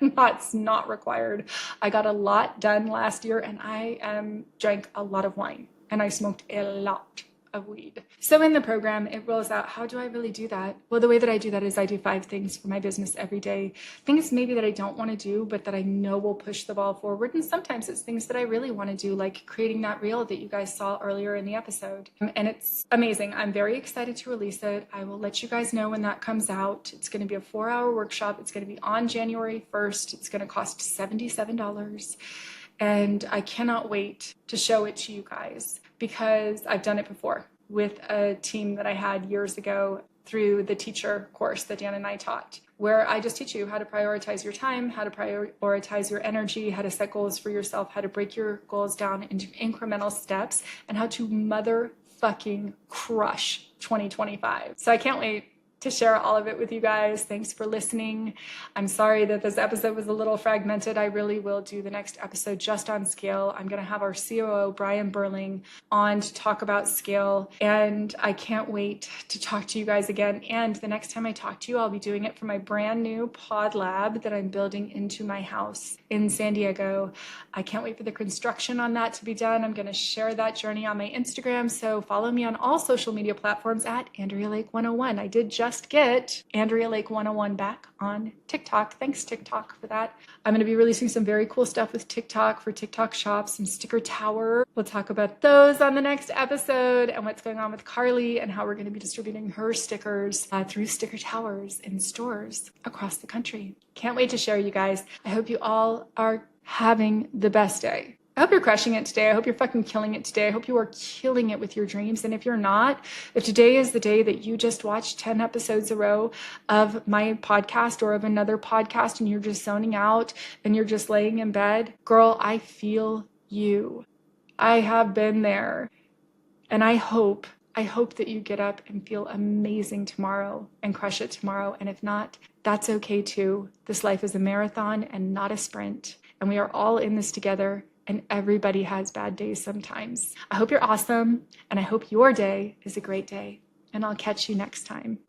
That's not required. I got a lot done last year and I drank a lot of wine and I smoked a lot of weed. So in the program, it rolls out, how do I really do that? Well, the way that I do that is I do 5 things for my business every day. Things maybe that I don't want to do, but that I know will push the ball forward. And sometimes it's things that I really want to do, like creating that reel that you guys saw earlier in the episode. And it's amazing. I'm very excited to release it. I will let you guys know when that comes out. It's going to be a 4-hour workshop. It's going to be on January 1st. It's going to cost $77. And I cannot wait to show it to you guys because I've done it before with a team that I had years ago through the teacher course that Dan and I taught, where I just teach you how to prioritize your time, how to prioritize your energy, how to set goals for yourself, how to break your goals down into incremental steps, and how to motherfucking crush 2025. So I can't wait to share all of it with you guys. Thanks for listening. I'm sorry that this episode was a little fragmented. I really will do the next episode just on scale. I'm going to have our COO, Brian Burling, on to talk about scale. And I can't wait to talk to you guys again. And the next time I talk to you, I'll be doing it for my brand new pod lab that I'm building into my house in San Diego. I can't wait for the construction on that to be done. I'm going to share that journey on my Instagram. So follow me on all social media platforms at Andrea Lake 101. I did just get Andrea Lake 101 back on TikTok. Thanks, TikTok, for that. I'm going to be releasing some very cool stuff with TikTok for TikTok shops and Sticker Tower. We'll talk about those on the next episode and what's going on with Carly and how we're going to be distributing her stickers through Sticker Towers in stores across the country. Can't wait to share, you guys. I hope you all are having the best day. I hope you're crushing it today. I hope you're fucking killing it today. I hope you are killing it with your dreams. And if you're not, if today is the day that you just watched 10 episodes a row of my podcast or of another podcast and you're just zoning out and you're just laying in bed, girl, I feel you. I have been there. And I hope that you get up and feel amazing tomorrow and crush it tomorrow. And if not, that's okay too. This life is a marathon and not a sprint. And we are all in this together. And everybody has bad days sometimes. I hope you're awesome. And I hope your day is a great day. And I'll catch you next time.